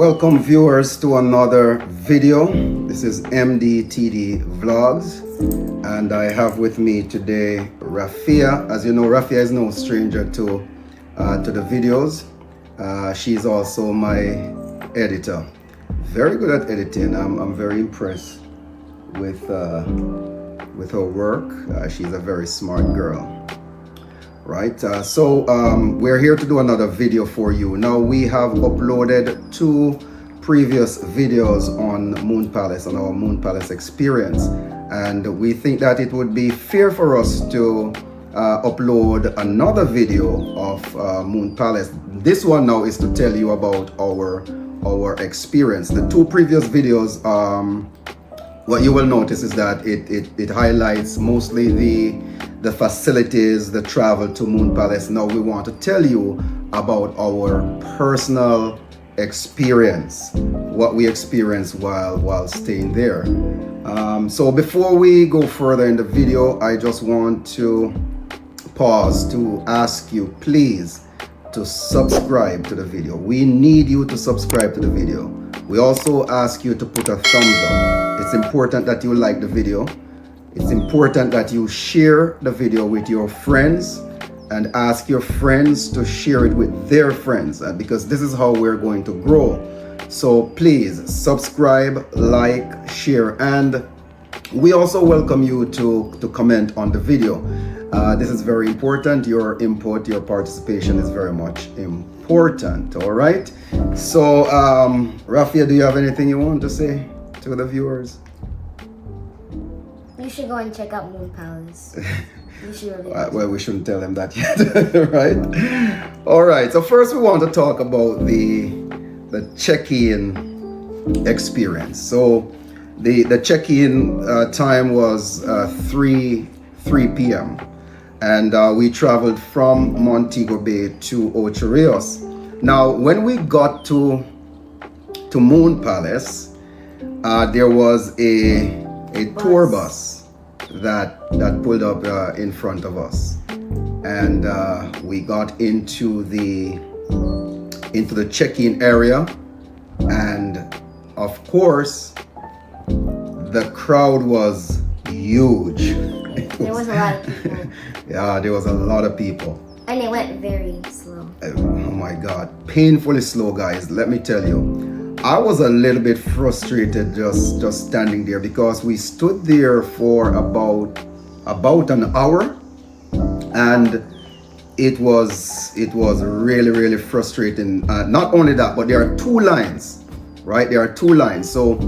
Welcome viewers to another video. This is MDTD Vlogs and I have with me today Rafia. As you know, Rafia is no stranger to the videos. She's also my editor. Very good at editing. I'm very impressed with her work. She's a very smart girl. Right, so we're here to do another video for you. Now we have uploaded 2 previous videos on Moon Palace, on our Moon Palace experience, and we think that it would be fair for us to upload another video of Moon Palace. This one now is to tell you about our experience. The 2 previous videos, what you will notice is that it highlights mostly the facilities, the travel to Moon Palace. Now we want to tell you about our personal experience, what we experienced while staying there. So before we go further in the video, I just want to pause to ask you please to subscribe to the video. We need you to subscribe to the video. We also ask you to put a thumbs up. It's important that you like the video. It's important that you share the video with your friends and ask your friends to share it with their friends, because this is how we're going to grow. So please subscribe, like, share, and we also welcome you to comment on the video. This is very important. Your input, your participation is very much important. All right. So Rafia, do you have anything you want to say to the viewers? You should go and check out Moon Palace. You should really well, we shouldn't tell them that yet, right? All right. So first, we want to talk about the check-in experience. So the check-in time was 3 p.m. and we traveled from Montego Bay to Ocho Rios. Now, when we got to Moon Palace, there was a tour bus that pulled up in front of us, and we got into the check-in area, and of course the crowd was huge. There was a lot of people. Yeah, there was a lot of people. And it went very slow. Oh my God, painfully slow, guys. Let me tell you, I was a little bit frustrated just standing there, because we stood there for about an hour, and it was really frustrating. Not only that, but there are 2 lines, right? There are 2 lines. So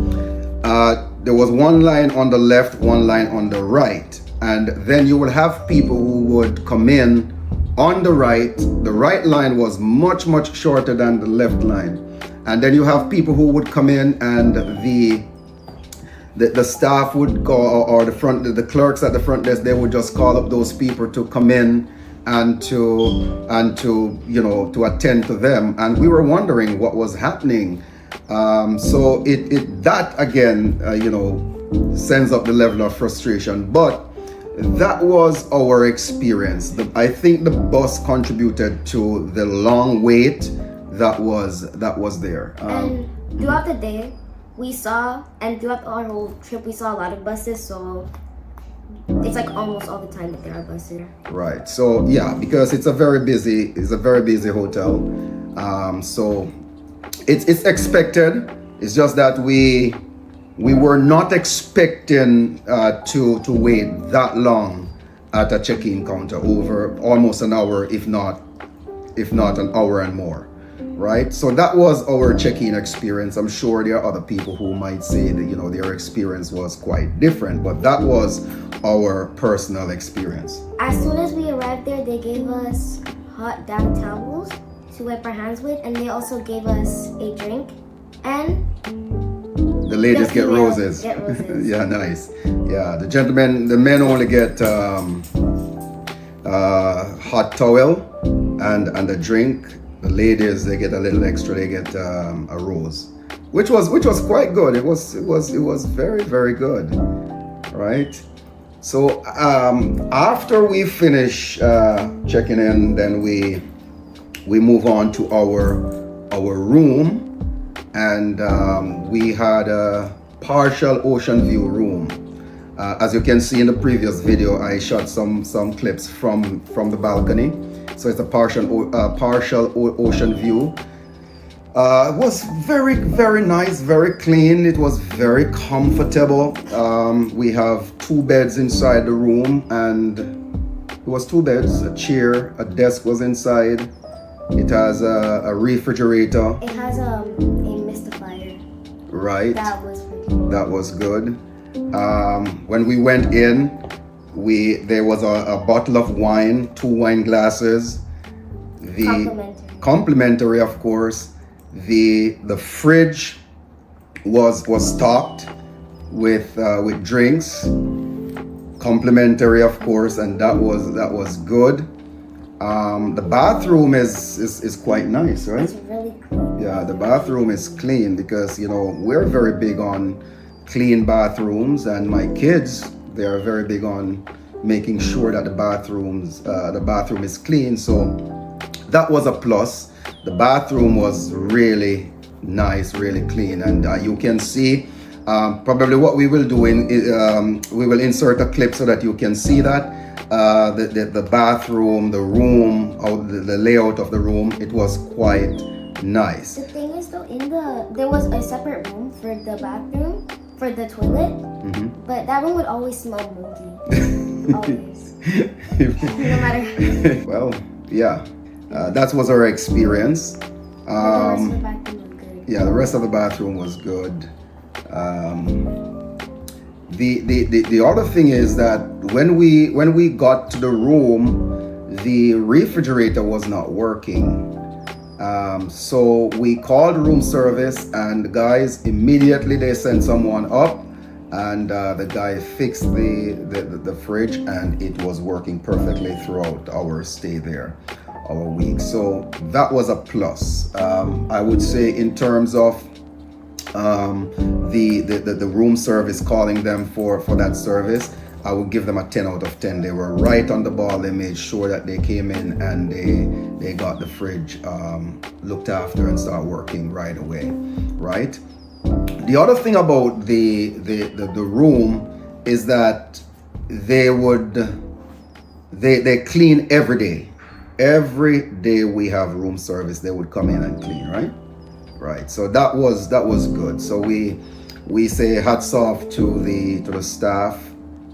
there was one line on the left, one line on the right, and then you will have people who would come in on the right. The right line was much shorter than the left line. And then you have people who would come in, and the staff would go, or the clerks at the front desk, they would just call up those people to come in and to attend to them. And we were wondering what was happening. So that again, sends up the level of frustration. But that was our experience. I think the bus contributed to the long wait that was there. And throughout the day, and throughout our whole trip, we saw a lot of buses. So it's like almost all the time that there are buses. Right. So yeah, because it's a very busy hotel. So it's expected. It's just that we were not expecting to wait that long at a check-in counter, over almost an hour, if not an hour and more. Right, so that was our check-in experience. I'm sure there are other people who might say that their experience was quite different, but that was our personal experience. As soon as we arrived there, they gave us hot down towels to wipe our hands with, and they also gave us a drink, and the ladies get roses. Yeah, nice. Yeah, the men only get hot towel and a drink. The ladies, they get a little extra. They get a rose, which was quite good. It was very good, right? So after we finish checking in, then we move on to our room, and we had a partial ocean view room. As you can see in the previous video, I shot some clips from the balcony. So it's a partial ocean view. It was very nice, very clean. It was very comfortable. We have 2 beds inside the room, and it was 2 beds, a chair, a desk was inside. It has a refrigerator. It has a mystifier. Right. That was pretty cool. That was good. When we went in, there was a bottle of wine, 2 wine glasses. Complimentary, of course. The fridge was stocked with drinks, complimentary, of course, and that was good. The bathroom is quite nice, right? It's really clean. Yeah, the bathroom is clean because, you know, we're very big on clean bathrooms, and my kids, they are very big on making sure that the bathroom is clean. So that was a plus. The bathroom was really nice, really clean, and you can see probably what we will do we will insert a clip so that you can see that the bathroom, the room, the layout of the room, it was quite nice. The thing is though, there was a separate room for the bathroom, for the toilet, but that room would always smell moody. Always. No matter. Well, yeah. That was our experience. The rest of the bathroom was good. Yeah, the rest of the bathroom was good. The other thing is that when we got to the room, the refrigerator was not working. So we called room service, and the guys immediately they sent someone up, and the guy fixed the fridge, and it was working perfectly throughout our stay there, our week. So that was a plus. I would say in terms of the room service, calling them for that service, I would give them a 10 out of 10. They were right on the ball. They made sure that they came in and they got the fridge looked after and start working right away, right? The other thing about the room is that they clean every day. Every day we have room service, they would come in and clean, right? So that was good. So we say hats off to the staff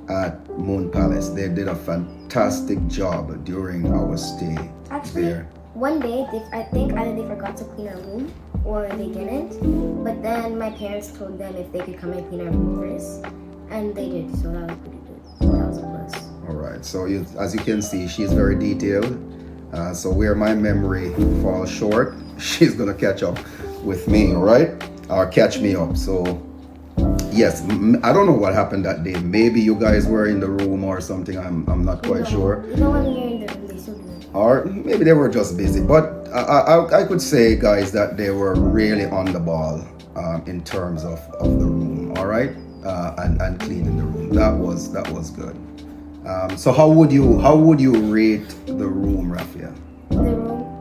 at Moon Palace. They did a fantastic job during our stay. Actually, there. One day I think either they forgot to clean our room or they didn't. But then my parents told them if they could come and clean our room first, and they did. So that was pretty good. That was a plus. All right. So as you can see, she's very detailed. So where my memory falls short, she's gonna catch up with me, all right? Or catch me up. So yes, I don't know what happened that day. Maybe you guys were in the room or something. I'm not quite sure. You know when you're in the room, they still do it. Or maybe they were just busy. But I could say, guys, that they were really on the ball in terms of the room, all right? And cleaning the room. That was good. So how would you rate the room, Rafia? The room,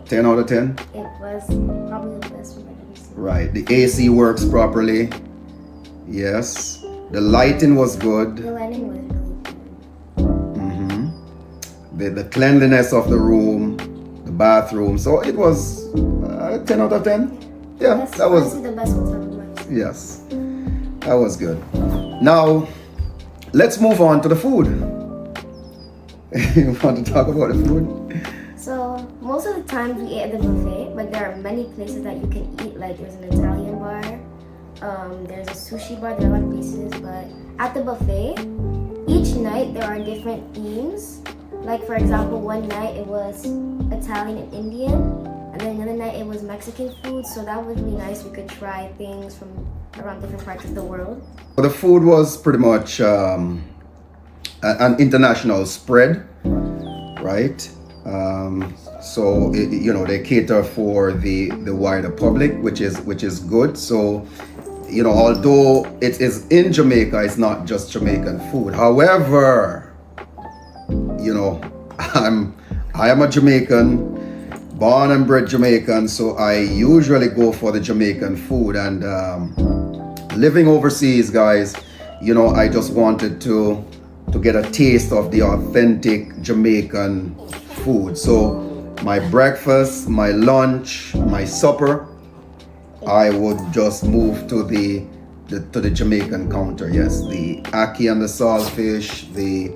10 10 out out of 10. of 10? It was probably the best room I've ever seen. Right. The AC works properly. Yes. The lighting was good. The lighting was really good. The cleanliness of the room, the bathroom. So it was 10 out of 10. Yeah, That's that was. honestly the best hotel room I've seen. Yes, that was good. Now, let's move on to the food. You want to talk about the food? So most of the time we ate at the buffet, but there are many places that you can eat. Like there's an Italian bar, there's a sushi bar. There are a lot of places, but at the buffet, each night there are different themes. Like for example, one night it was Italian and Indian, and then another night it was Mexican food. So that was really nice. We could try things from around different parts of the world. The food was pretty much an international spread, right? So they cater for the wider public, which is good. So although it is in Jamaica, it's not just Jamaican food. However, I am a Jamaican, born and bred Jamaican, so I usually go for the Jamaican food. And living overseas, guys, you know, I just wanted to get a taste of the authentic Jamaican food. So my breakfast, my lunch, my supper, I would just move to the Jamaican counter. Yes, the ackee and the saltfish, the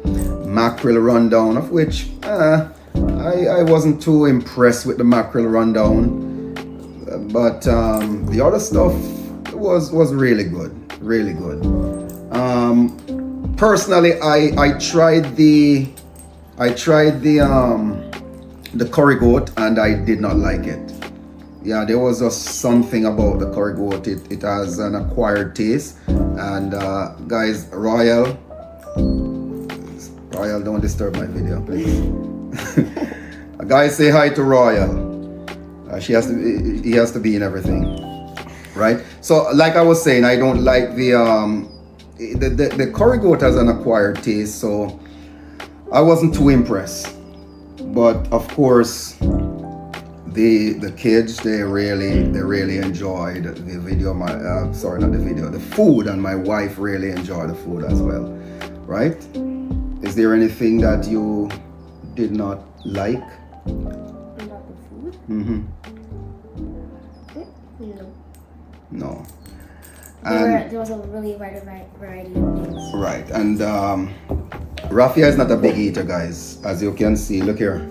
mackerel rundown, of which I wasn't too impressed with the mackerel rundown, but the other stuff was really good, really good. Personally, I tried the curry goat and I did not like it. Yeah, there was just something about the curry goat. It has an acquired taste. And guys, Royal, don't disturb my video, please. Guys, say hi to Royal. He has to be in everything, right? So, like I was saying, I don't like the curry goat has an acquired taste, so I wasn't too impressed. But of course, the kids, they really enjoyed the video. The food, and my wife really enjoyed the food as well, right? Is there anything that you did not like? Not the food? Mm-hmm. No. No. There was a really wide variety of things. Right, and Rafia is not a big eater, guys. As you can see, look here.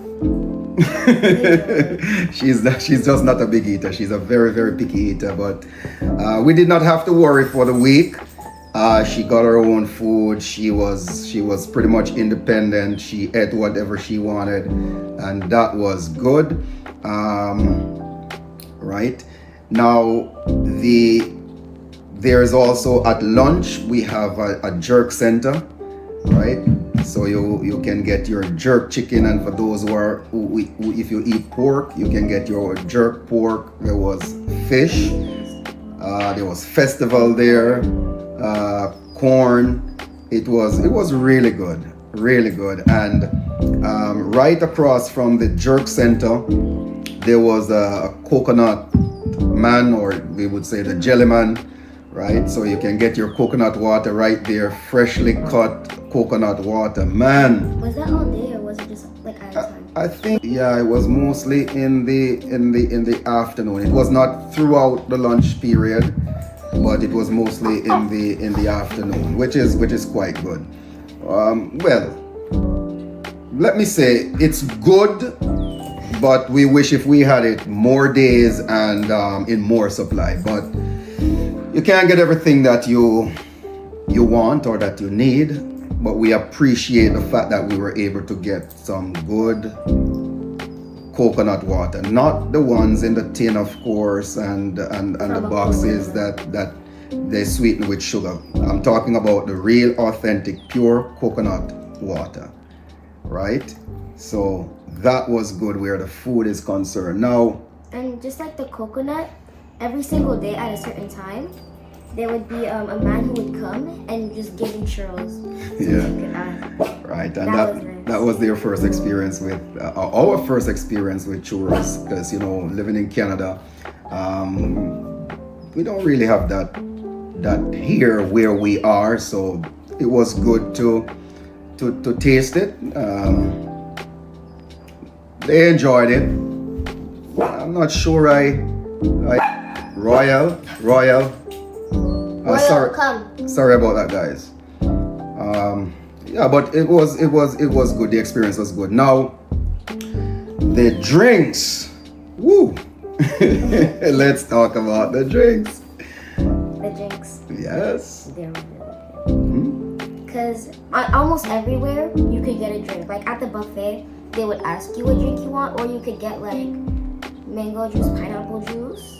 she's just not a big eater. She's a very, very picky eater. But we did not have to worry for the week. She got her own food. She was pretty much independent. She ate whatever she wanted, and that was good. Right now, there's also at lunch we have a jerk center, right? So you can get your jerk chicken, and for those who if you eat pork, you can get your jerk pork. There was fish, there was festival there, corn. It was really good, really good. And right across from the jerk center, there was a coconut man, or we would say the jelly man, right? So you can get your coconut water right there, freshly cut coconut water, man. Was that all day, or was it just like at a time? I think, yeah, it was mostly in the afternoon. It was not throughout the lunch period, but it was mostly in the afternoon, which is quite good. Well, let me say it's good, but we wish if we had it more days and in more supply. But you can't get everything that you want or that you need. But we appreciate the fact that we were able to get some good coconut water, not the ones in the tin, of course, and the boxes that they sweeten with sugar. I'm talking about the real, authentic, pure coconut water, right? So that was good where the food is concerned. Now, and just like the coconut, every single day at a certain time, there would be a man who would come and just give you churros. Yeah. Right, and that was their first experience with our first experience with churros, because living in Canada, we don't really have that here where we are. So it was good to taste it. They enjoyed it. I'm not sure Royal. Sorry about that, guys. Yeah, but it was good. The experience was good. Now, the drinks. Woo! Let's talk about the drinks. The drinks. Yes. They're really good. Because almost everywhere you could get a drink. Like at the buffet, they would ask you what drink you want, or you could get like mango juice, pineapple juice.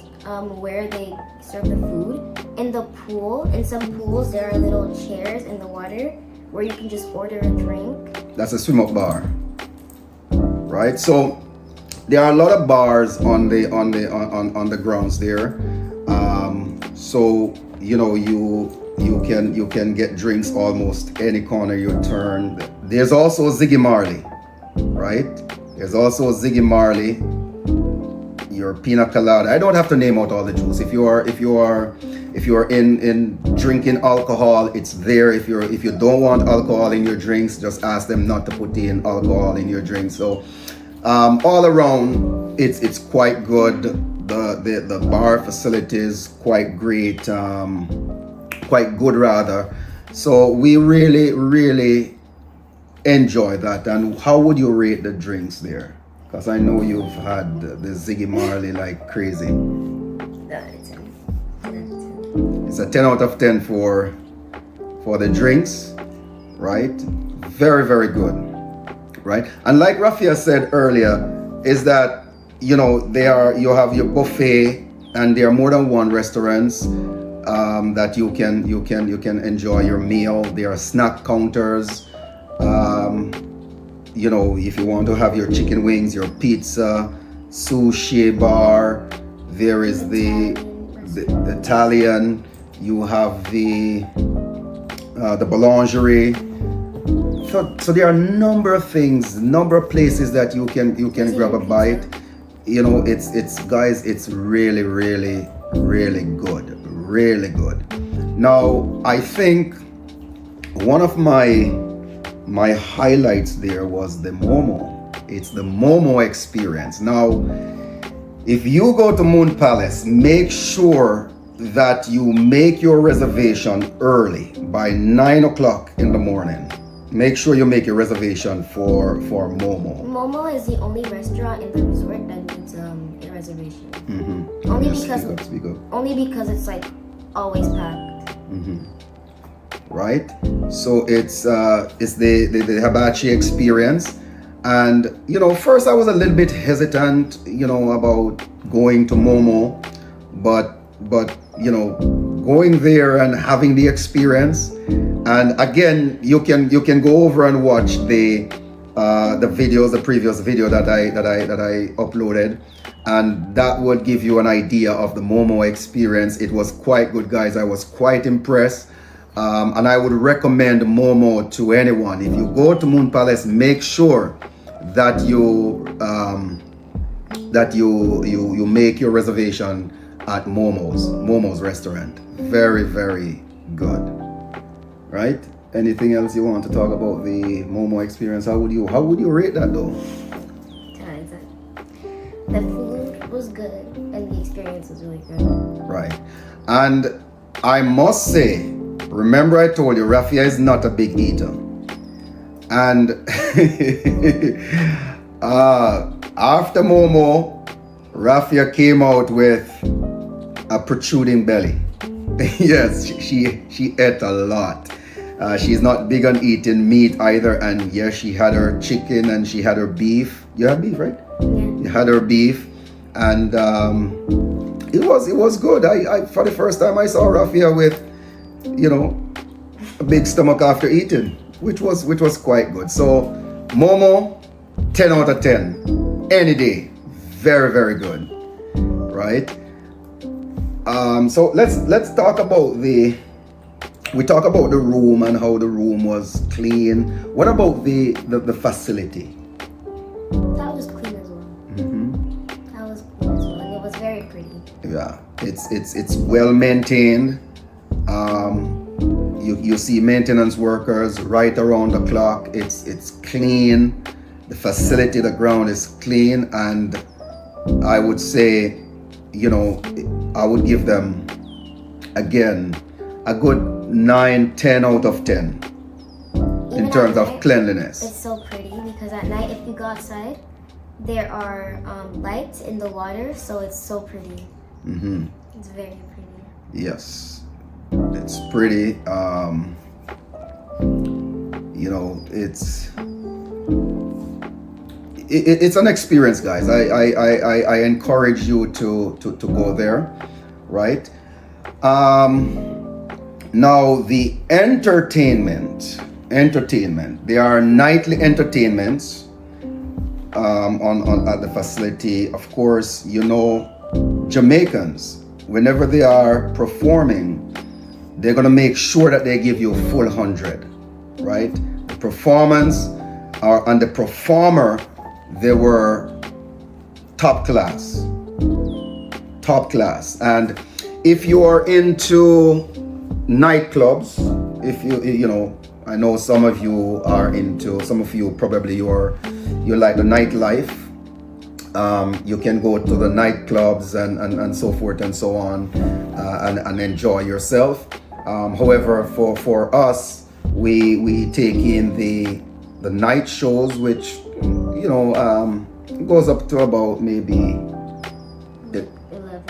Where they serve the food. In the pool, in some pools, there are little chairs in the water where you can just order a drink. That's a swim up bar, right? So there are a lot of bars on the grounds there. So you can get drinks almost any corner you turn. There's also Ziggy Marley, right? There's also Ziggy Marley. your pina colada. I don't have to name out all the juice. If you are in drinking alcohol, it's there. If you don't want alcohol in your drinks, just ask them not to put in alcohol in your drinks. So all around, it's quite good. The bar facilities quite great, quite good rather. So we really enjoy that. And how would you rate the drinks there? Because I know you've had the Ziggy Marley like crazy. It's a 10 out of 10 for the drinks, right? Very good, right? And like Rafia said earlier, is that you have your buffet, and there are more than one restaurants that you can enjoy your meal. There are snack counters. If you want to have your chicken wings, your pizza, sushi bar, there is the Italian. You have the boulangerie. So there are a number of things, number of places that you can grab a bite. It's guys, it's really good. Now I think one of my highlights there was the Momo. It's the Momo experience. Now, if you go to Moon Palace, make sure that you make your reservation early by 9 o'clock in the morning. Make sure you make your reservation for Momo. Momo is the only restaurant in the resort that needs a reservation. Mm-hmm. Only because it's like always packed. Mm-hmm. Right? So it's the hibachi experience. And first I was a little bit hesitant, about going to Momo, but going there and having the experience. And again, you can go over and watch the previous video that I uploaded, and that would give you an idea of the Momo experience. It was quite good, guys. I was quite impressed. And I would recommend Momo to anyone. If you go to Moon Palace, make sure that you make your reservation at Momo's restaurant. Very good. Right? Anything else you want to talk about the Momo experience? How would you rate that though? The food was good and the experience was really good. Right. And I must say, remember I told you Rafia is not a big eater. And after Momo, Rafia came out with a protruding belly. Yes, she ate a lot. She's not big on eating meat either, and yes, she had her chicken and she had her beef. You had beef, right? Yeah. You had her beef, and it was good. I for the first time I saw Rafia with a big stomach after eating, which was quite good. So Momo, 10 out of 10 any day. Very good, right? So let's talk about we talk about the room and how the room was clean. What about the facility? That was clean as well. Mm-hmm. That was clean as well, and it was very pretty. Yeah, it's well maintained. You see maintenance workers right around the clock. It's clean. The facility, the ground is clean, and I would say, I would give them again a good 9-10 out of 10 in terms of cleanliness. It's so pretty because at night, if you go outside, there are lights in the water, so it's so pretty. Mm-hmm. It's very pretty. Yes, it's pretty. It's an experience, guys. I encourage you to go there, right? Now the entertainment. There are nightly entertainments on at the facility. Of course, Jamaicans, whenever they are performing, they're gonna make sure that they give you a full 100, right? The performance and the performer, they were top class, top class. And if you are into nightclubs, if you know, I know some of you are into, some of you probably you like the nightlife. You can go to the nightclubs and so forth and so on, and enjoy yourself. However, for us, we take in the night shows, which goes up to about maybe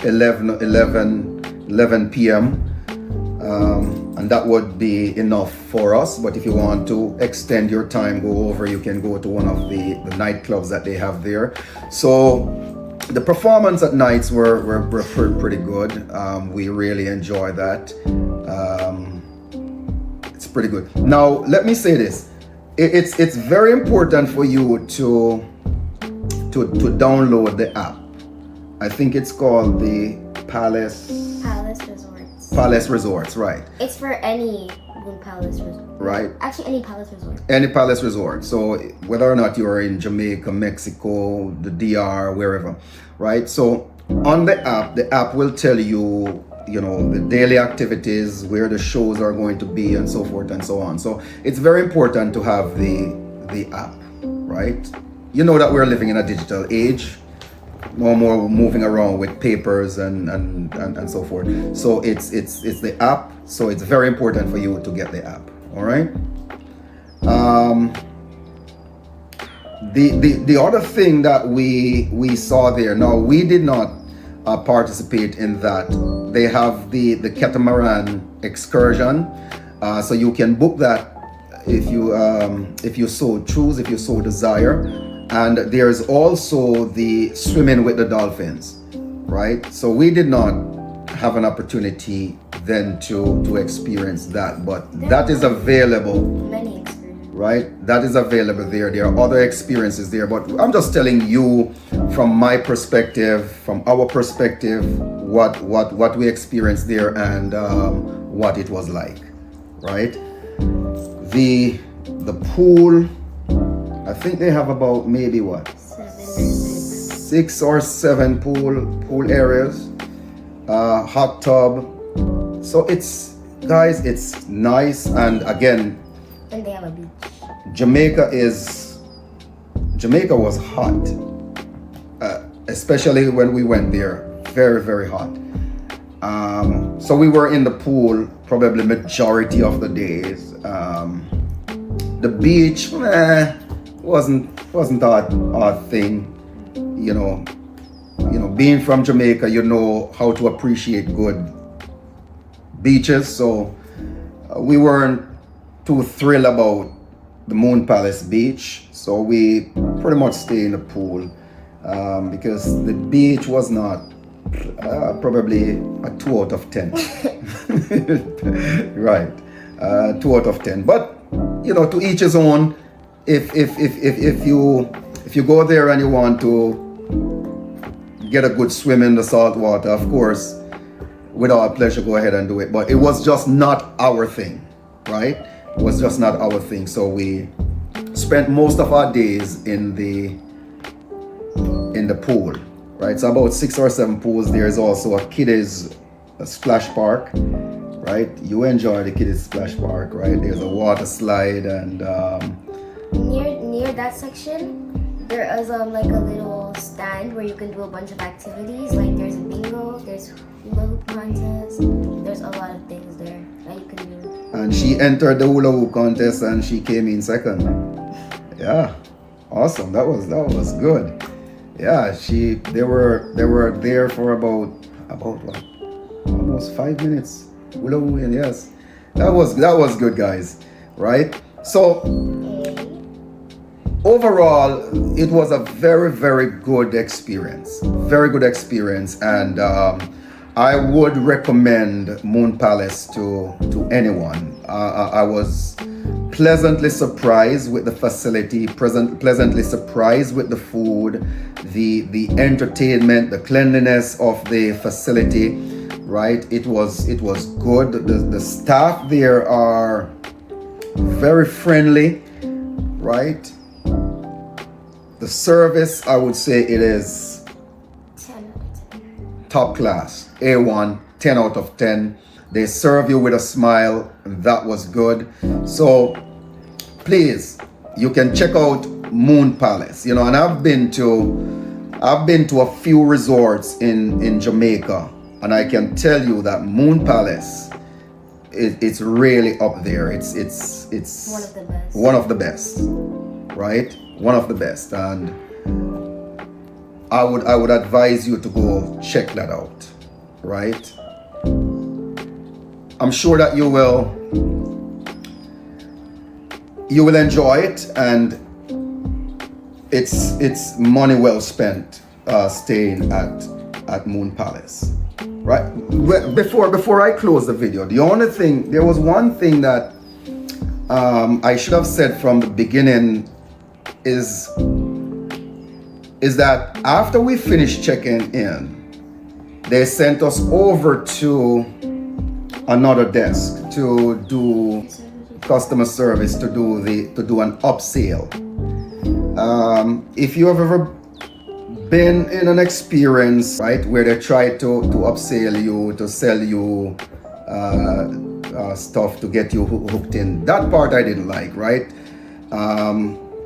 11 p.m. And that would be enough for us. But if you want to extend your time, go over, you can go to one of the nightclubs that they have there. So the performance at nights were pretty good. We really enjoy that. It's pretty good. Now, let me say this. It's very important for you to download the app. I think it's called the Palace Resorts. Palace Resorts, right. It's for any Palace Resort. Right. Actually, any Palace Resort. Any Palace Resort. So whether or not you're in Jamaica, Mexico, the DR, wherever, right? So on the app will tell you, the daily activities, where the shows are going to be, and so forth and so on. So it's very important to have the app, right? You know that we're living in a digital age. No more moving around with papers and so forth. So it's the app. So it's very important for you to get the app. All right. The other thing that we saw there. Now, we did not participate in that. They have the catamaran excursion. So you can book that if you so choose, if you so desire. And there's also the swimming with the dolphins, right? So we did not have an opportunity then to experience that, but that is available. Many experiences. Right? That is available there. There are other experiences there, but I'm just telling you from my perspective, from our perspective, what we experienced there and what it was like, right? The pool, I think they have about maybe 6 or 7 pool areas, hot tub. So it's nice. And again, and they have a beach. Jamaica was hot, especially when we went there. Very, very hot. So we were in the pool probably majority of the days. The beach, wasn't our thing. Being from Jamaica, you know how to appreciate good beaches. So we weren't too thrilled about the Moon Palace beach. So we pretty much stayed in the pool because the beach was not probably a 2 out of 10. Right, 2 out of 10. But to each his own. If you go there and you want to get a good swim in the salt water, of course, with our pleasure, go ahead and do it. But it was just not our thing, right? It was just not our thing. So we spent most of our days in the pool, right? So about 6 or 7 pools. There is also a splash park, right? You enjoy the kiddies splash park, right? There's a water slide and near that section, there is like a little stand where you can do a bunch of activities. Like there's a bingo, there's hula hoop contest, there's a lot of things there that you can do. And she entered the hula hoop contest and she came in second. Yeah, awesome. That was good. Yeah, they were there for about what? Almost 5 minutes. Hula hoop, and yes, that was good, guys. Right? So overall, it was a very, very good experience. Very good experience, and I would recommend Moon Palace to anyone. I was pleasantly surprised with the facility, pleasantly surprised with the food, the entertainment, the cleanliness of the facility. Right? It was good. The staff there are very friendly. Right? The service, I would say it is top class, A1, 10 out of 10. They serve you with a smile. That was good. So please, you can check out Moon Palace. You know, and I've been to a few resorts in Jamaica, and I can tell you that Moon Palace, it's really up there. It's One of the best. One of the best, right? One of the best, and I would advise you to go check that out, right? I'm sure that you will enjoy it, and it's money well spent staying at Moon Palace, right? Before I close the video, there was one thing that I should have said from the beginning is that after we finished checking in, they sent us over to another desk to do customer service, to do an upsell. If you have ever been in an experience, right, where they try to upsell you, to sell you stuff to get you hooked in, that part I didn't like, right?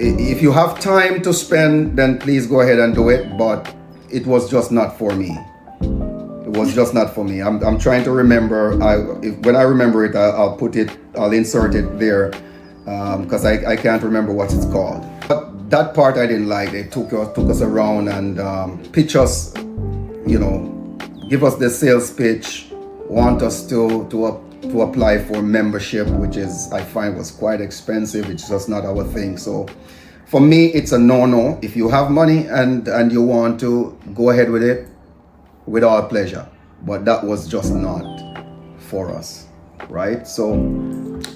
If you have time to spend, then please go ahead and do it, but it was just not for me. It was just not for me. I'm trying to remember. When I remember it, I'll insert it there, because I can't remember what it's called. But that part I didn't like. They took us around and pitch us, you know, give us the sales pitch, want us to apply for membership, which I find was quite expensive. It's just not our thing. So for me, it's a no-no. If you have money and you want to go ahead with it, with all pleasure, but that was just not for us, right? So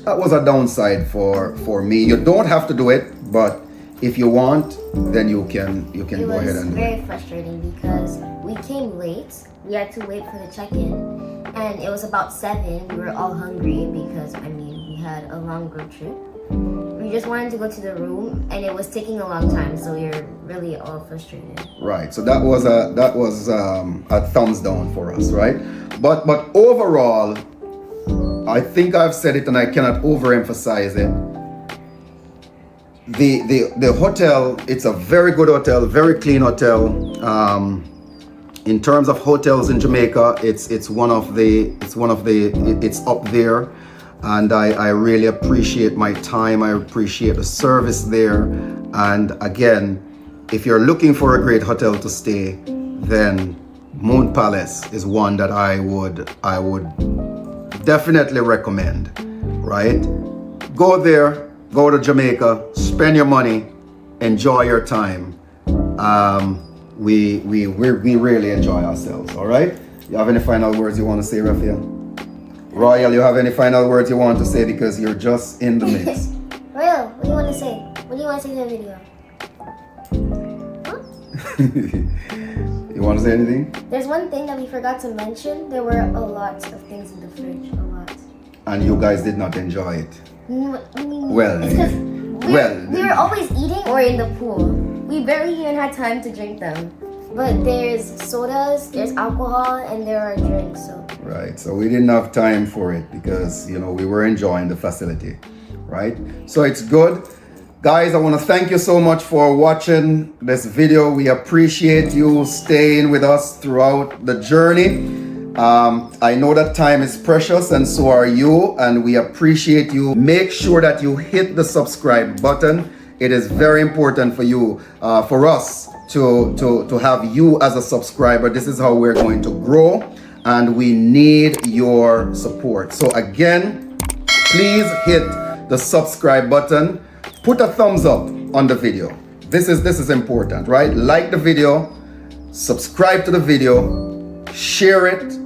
that was a downside for me. You don't have to do it, but if you want, then you can go ahead and do it. It was very frustrating because we came late. We had to wait for the check-in, and it was about 7. We were all hungry because we had a long road trip. We just wanted to go to the room, and it was taking a long time, so we were really all frustrated. Right. So that was a thumbs down for us, right? But overall, I think I've said it and I cannot overemphasize it. The hotel, it's a very good hotel, very clean hotel. In terms of hotels in Jamaica, it's up there. And I really appreciate my time. I appreciate the service there. And again, if you're looking for a great hotel to stay, then Moon Palace is one that I would definitely recommend, right? Go there, go to Jamaica, spend your money, enjoy your time. We really enjoy ourselves, all right? You have any final words you want to say, Rafael? Royal, you have any final words you want to say, because you're just in the mix? Royal, what do you want to say? What do you want to say to the video? Huh? You want to say anything? There's one thing that we forgot to mention. There were a lot of things in the fridge, a lot. And you guys did not enjoy it? Well, it's because we were always eating or in the pool. We barely even had time to drink them. But there's sodas, there's alcohol, and there are drinks. So. Right, so we didn't have time for it because, you know, we were enjoying the facility, right? So it's good. Guys, I want to thank you so much for watching this video. We appreciate you staying with us throughout the journey. I know that time is precious, and so are you, and we appreciate you. Make sure that you hit the subscribe button. It is very important for you, for us to have you as a subscriber. This is how we're going to grow, and we need your support. So again, please hit the subscribe button. Put a thumbs up on the video. This is important, right? Like the video, subscribe to the video, share it,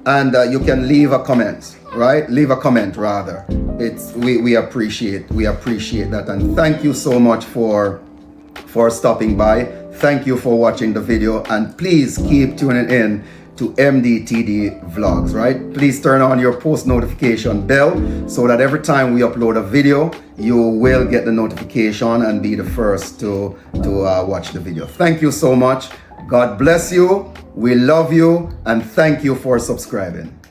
and you can leave a comment, right? Leave a comment rather. We appreciate that, and thank you so much for stopping by. Thank you for watching the video, and please keep tuning in to MDTD Vlogs, right? Please turn on your post notification bell so that every time we upload a video, you will get the notification and be the first to watch the video. Thank you so much. God bless you. We love you and thank you for subscribing.